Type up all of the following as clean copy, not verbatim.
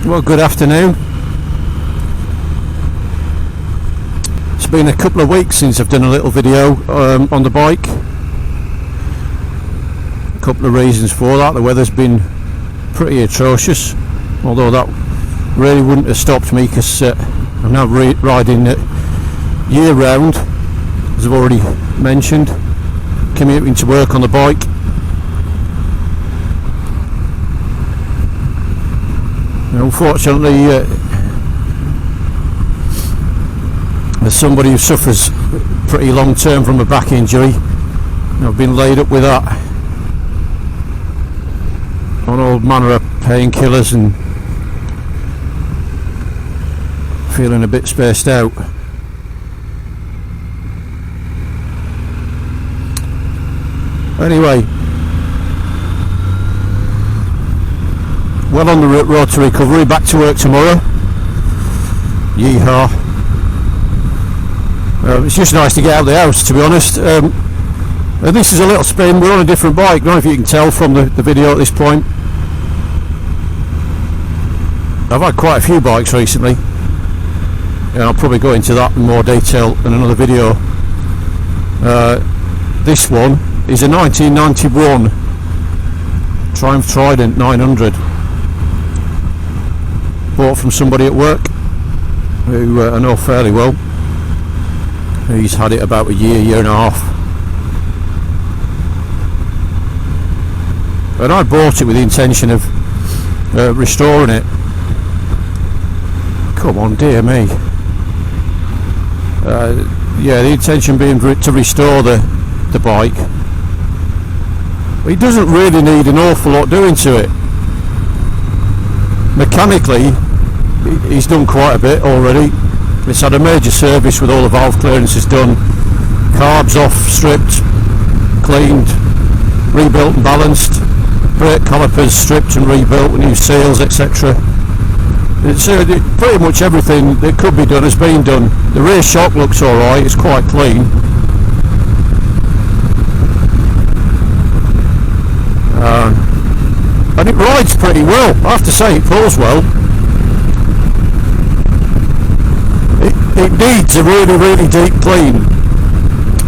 Well, good afternoon. It's been a couple of weeks since I've done a little video on the bike. A couple of reasons for that. The weather's been pretty atrocious, although that really wouldn't have stopped me, because I'm now riding it year round, as I've already mentioned, commuting to work on the bike. Unfortunately, as somebody who suffers pretty long term from a back injury, I've been laid up with that on all manner of painkillers and feeling a bit spaced out. Anyway, well on the road to recovery, back to work tomorrow. Yeehaw. It's just nice to get out of the house, to be honest. And this is a little spin. We're on a different bike. I don't know if you can tell from the video at this point. I've had quite a few bikes recently, and I'll probably go into that in more detail in another video. This one is a 1991 Triumph Trident 900. Bought from somebody at work who I know fairly well. He's had it about a year and a half, and I bought it with the intention of restoring it. Come on, dear me. Yeah, the intention being to restore the bike. It doesn't really need an awful lot doing to it. Mechanically, he's done quite a bit already. It's had a major service with all the valve clearances done, carbs off, stripped, cleaned, rebuilt and balanced, brake calipers stripped and rebuilt with new seals, etc. It's pretty much everything that could be done has been done. The rear shock looks alright, it's quite clean. And it rides pretty well. I have to say, it pulls well. It needs a really deep clean.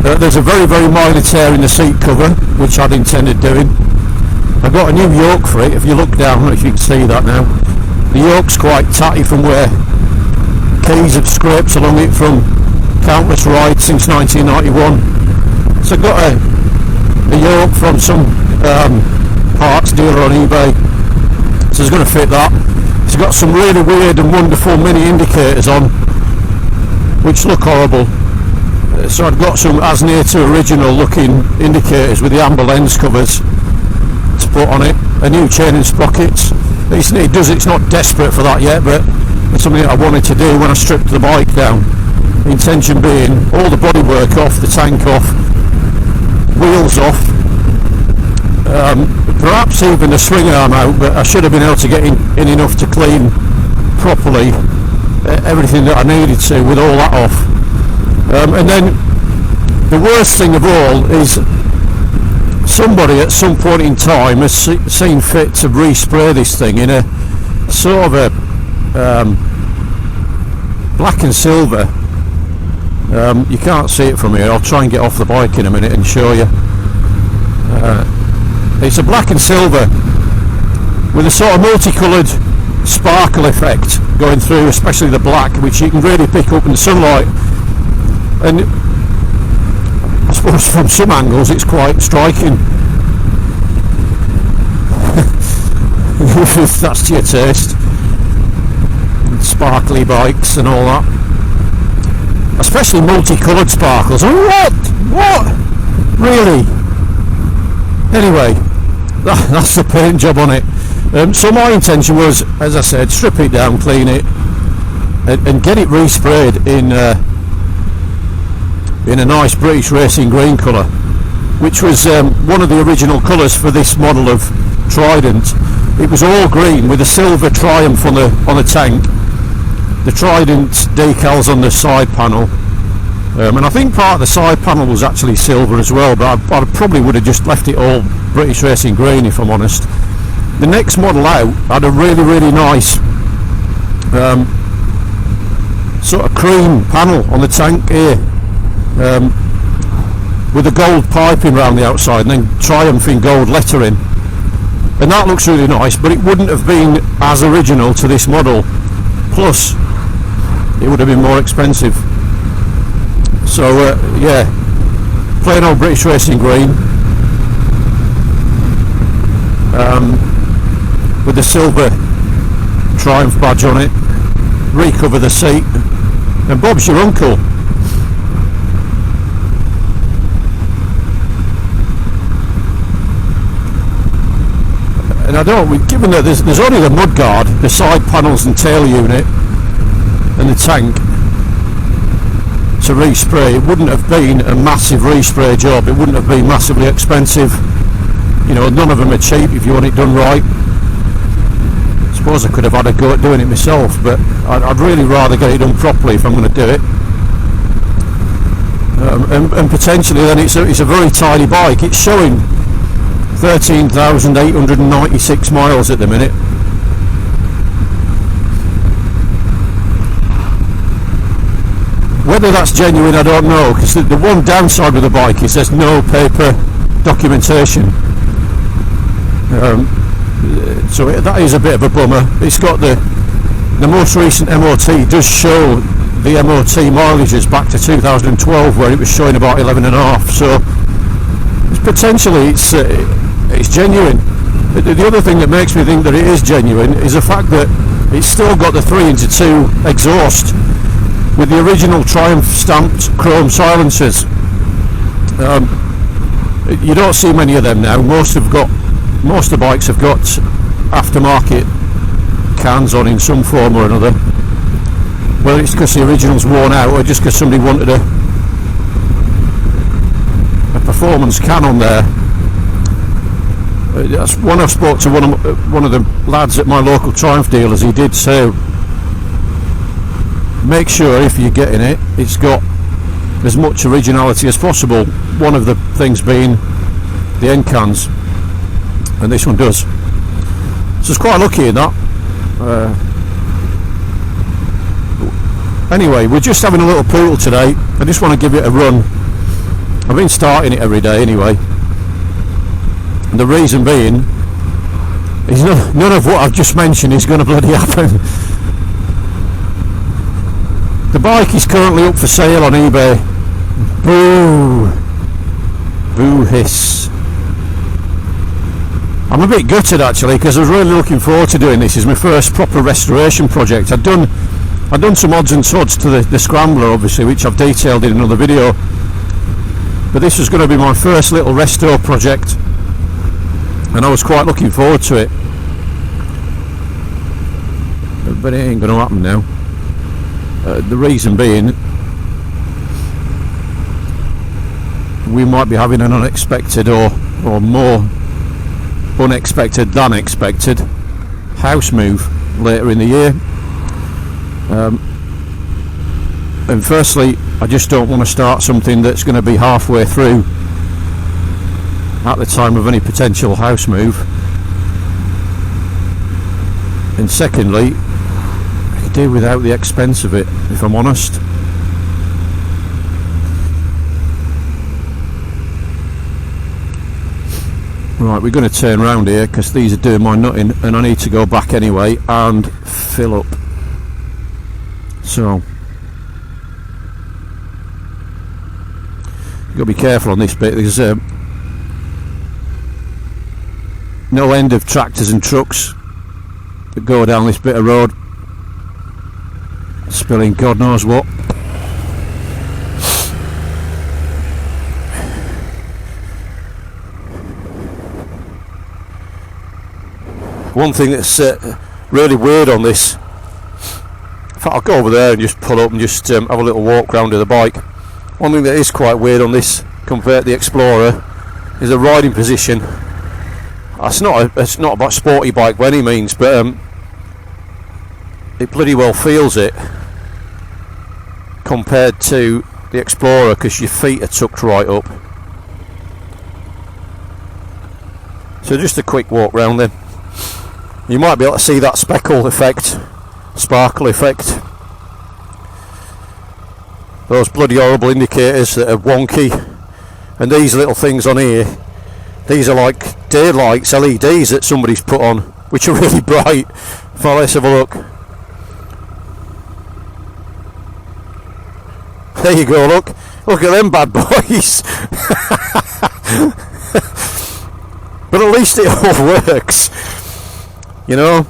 There's a very minor tear in the seat cover, which I'd intended doing. I got a new yoke for it. If you look down, I don't know if you can see that now. The yoke's quite tatty from where keys have scraped along it from countless rides since 1991. So I got a yoke from some parts dealer on eBay, so it's going to fit that. It's got some really weird and wonderful mini indicators on, which look horrible. So I've got some as near to original looking indicators with the amber lens covers to put on it. A new chain and sprockets. It's not desperate for that yet, but it's something that I wanted to do when I stripped the bike down. The intention being all the bodywork off, the tank off, wheels off, perhaps even the swing arm out, but I should have been able to get in enough to clean properly everything that I needed to with all that off. And then the worst thing of all is somebody at some point in time has seen fit to respray this thing in a sort of a black and silver. You can't see it from here. I'll try and get off the bike in a minute and show you. It's a black and silver with a sort of multicoloured sparkle effect going through, especially the black, which you can really pick up in the sunlight. And I suppose from some angles it's quite striking. If that's to your taste. Sparkly bikes and all that. Especially multicoloured sparkles. What? Really? Anyway, that's the paint job on it. So my intention was, as I said, strip it down, clean it, and get it resprayed in a nice British racing green colour, which was one of the original colours for this model of Trident. It was all green with a silver Triumph on the tank, the Trident decals on the side panel, and I think part of the side panel was actually silver as well, but I probably would have just left it all British racing green if I'm honest. The next model out had a really nice sort of cream panel on the tank here, with the gold piping around the outside and then Triumph in gold lettering, and that looks really nice, but it wouldn't have been as original to this model, plus it would have been more expensive. So yeah, plain old British Racing green, with the silver Triumph badge on it, recover the seat, and Bob's your uncle. And I don't, given that there's only the mudguard, the side panels and tail unit and the tank to respray, it wouldn't have been a massive respray job, it wouldn't have been massively expensive. You know, none of them are cheap if you want it done right. I suppose I could have had a go at doing it myself, but I'd really rather get it done properly if I'm going to do it. And potentially then it's a very tiny bike. It's showing 13,896 miles at the minute. Whether that's genuine I don't know, because the one downside with the bike is there's no paper documentation. So that is a bit of a bummer. It's got the most recent MOT does show the MOT mileages back to 2012, where it was showing about 11.5. So potentially it's genuine. The other thing that makes me think that it is genuine is the fact that it's still got the 3-into-2 exhaust with the original Triumph stamped chrome silencers. You don't see many of them now. Most of the bikes have got aftermarket cans on in some form or another. Whether it's because the original's worn out or just because somebody wanted a performance can on there. That's when I spoke to one of the lads at my local Triumph dealers. He did say, make sure if you're getting it, it's got as much originality as possible. One of the things being the end cans, and this one does. So it's quite lucky in that. Anyway, we're just having a little poodle today. I just want to give it a run. I've been starting it every day anyway. And the reason being is none of what I've just mentioned is going to bloody happen. The bike is currently up for sale on eBay. Boo! Boo hiss. I'm a bit gutted actually, because I was really looking forward to doing this. It's my first proper restoration project. I'd done some odds and sods to the Scrambler obviously, which I've detailed in another video. But this was going to be my first little restore project, and I was quite looking forward to it. But it ain't going to happen now. The reason being, we might be having an unexpected or more unexpected than expected house move later in the year. And firstly, I just don't want to start something that's going to be halfway through at the time of any potential house move. And secondly, I could do without the expense of it, if I'm honest. Right, we're going to turn around here because these are doing my nutting and I need to go back anyway and fill up. So you've got to be careful on this bit. There's no end of tractors and trucks that go down this bit of road, spilling God knows what. One thing that's really weird on this, in fact I'll go over there and just pull up and just have a little walk round with the bike. One thing that is quite weird on this compared to the Explorer is the riding position. It's not about sporty bike by any means, but it bloody well feels it compared to the Explorer, because your feet are tucked right up. So just a quick walk round then. You might be able to see that speckle effect sparkle effect. Those bloody horrible indicators that are wonky, and these little things on here, these are like daylights, LEDs that somebody's put on, which are really bright. Well, let's have a look. There you go, look at them bad boys. But at least it all works, you know.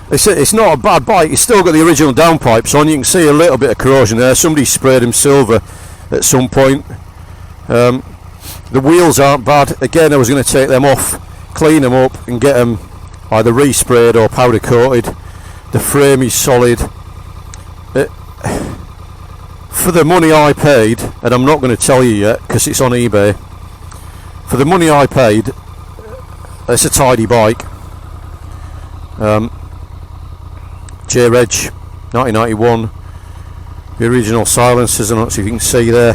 It's not a bad bike. It's still got the original downpipes on. You can see a little bit of corrosion there. Somebody sprayed them silver at some point. The wheels aren't bad. Again, I was going to take them off, clean them up and get them either resprayed or powder coated. The frame is solid. For the money I paid, and I'm not going to tell you yet because it's on eBay, for the money I paid, it's a tidy bike. J-Reg 1991, the original silencers, I don't know if you can see there,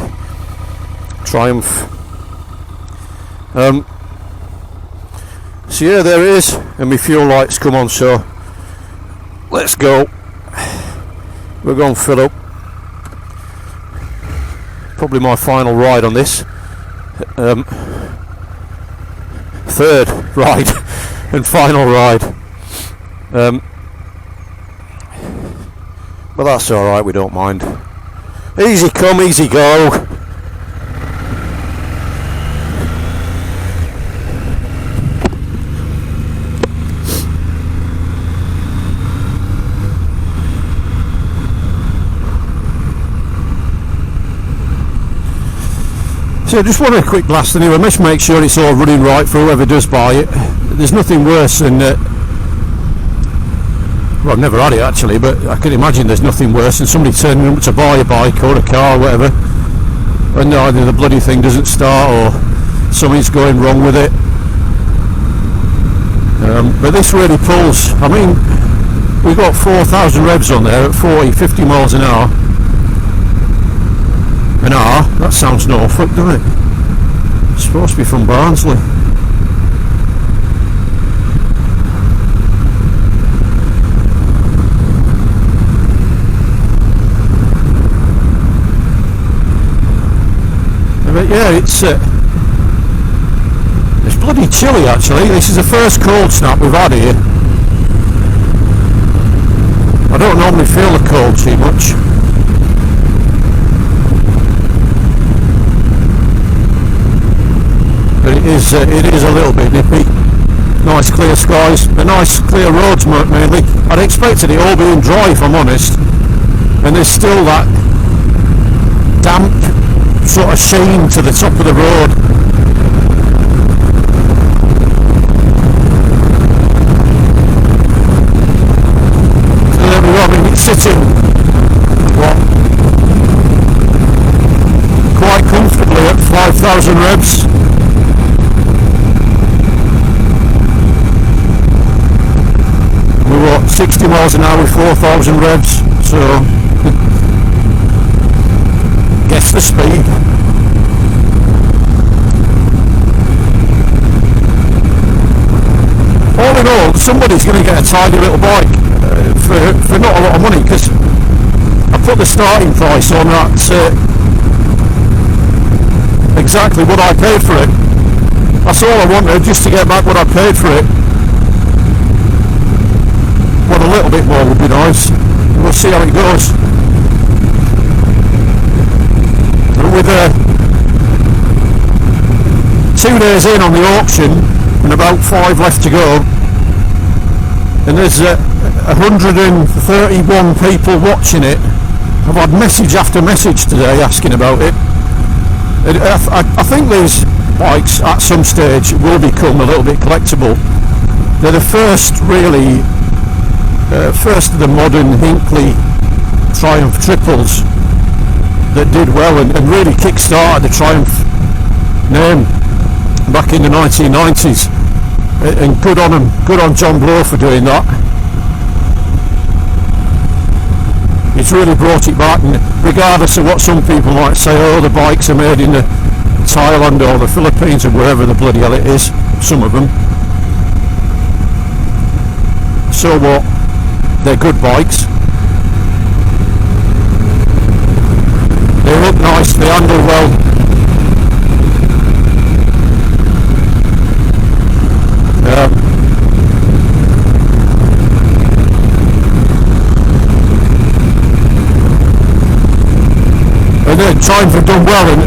Triumph. So yeah, there it is, and my fuel lights come on, so let's go. We're going to fill up. Probably my final ride on this. Third ride and final ride. But that's alright, we don't mind. Easy come, easy go. So I just want a quick blast anyway. Let's make sure it's all running right for whoever does buy it. There's nothing worse than well, I've never had it actually, but I can imagine there's nothing worse than somebody turning up to buy a bike or a car or whatever, and either the bloody thing doesn't start or something's going wrong with it. But this really pulls. I mean, we've got 4,000 revs on there at 50 miles an hour. An hour? That sounds Norfolk, doesn't it? It's supposed to be from Barnsley. But yeah, it's bloody chilly actually. This is the first cold snap we've had here. I don't normally feel the cold too much. But it is a little bit nippy. Nice clear skies, but nice clear roads mainly. I'd expected it all being dry if I'm honest, and there's still that damp sort of sheen to the top of the road. So there we go. I mean, it's sitting quite comfortably at 5,000 revs. We're 60 miles an hour with 4,000 revs, so guess the speed. All in all, somebody's going to get a tidy little bike for not a lot of money, because I put the starting price on that exactly what I paid for it. That's all I wanted, just to get back what I paid for it. Well, a little bit more would be nice. We'll see how it goes. With 2 days in on the auction and about 5 left to go, and there's 131 people watching it. I've had message after message today asking about it. I think these bikes at some stage will become a little bit collectible. They're the first really first of the modern Hinckley Triumph triples that did well and really kick-started the Triumph name back in the 1990s, and good on him, good on John Blow for doing that. It's really brought it back, and regardless of what some people might say, oh, the bikes are made in Thailand or the Philippines or wherever the bloody hell it is, some of them, so what? They're good bikes. They look nice, they handle well. And they're trying to do well, and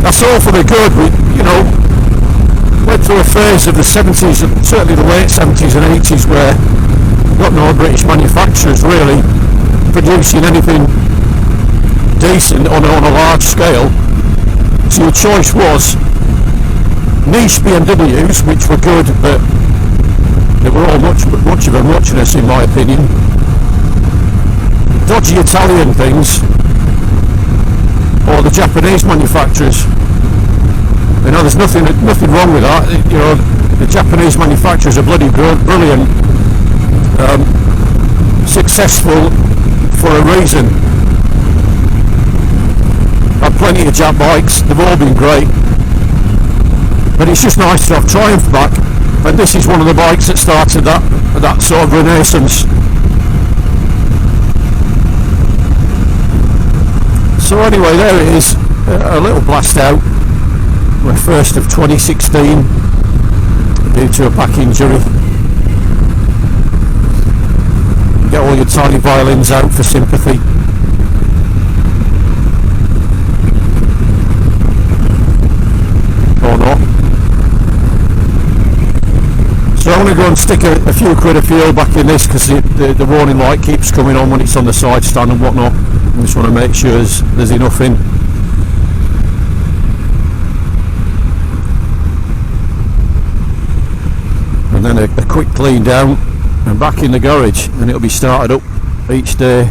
that's all for the good. We, you know, went through a phase of the 70s, and certainly the late 70s and 80s, where got no British manufacturers really producing anything decent on a large scale. So your choice was niche BMWs, which were good, but they were all much of a muchness in my opinion. Dodgy Italian things, or the Japanese manufacturers. You know, there's nothing wrong with that. You know, the Japanese manufacturers are bloody brilliant, successful for a reason. I've plenty of Jap bikes, they've all been great, but it's just nice to have Triumph back, and this is one of the bikes that started that sort of renaissance. So anyway, there it is, a little blast out, my first of 2016, due to a back injury. Get all your tiny violins out for sympathy. Or not. So I'm going to go and stick a few quid of fuel back in this, because the warning light keeps coming on when it's on the side stand and whatnot. I just want to make sure there's enough in. And then a quick clean down and back in the garage, and it'll be started up each day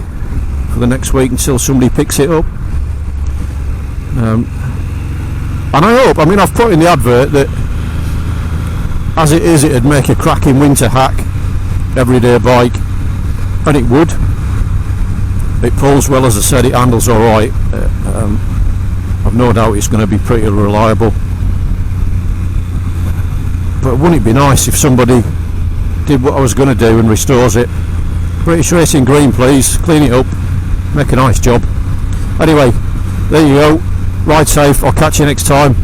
for the next week until somebody picks it up. And I hope, I mean, I've put in the advert that as it is, it'd make a cracking winter hack, everyday bike, and it would. It pulls well, as I said, it handles alright. I've no doubt it's going to be pretty reliable. But wouldn't it be nice if somebody did what I was going to do and restores it? British Racing Green, please, clean it up, make a nice job. Anyway, there you go, ride safe, I'll catch you next time.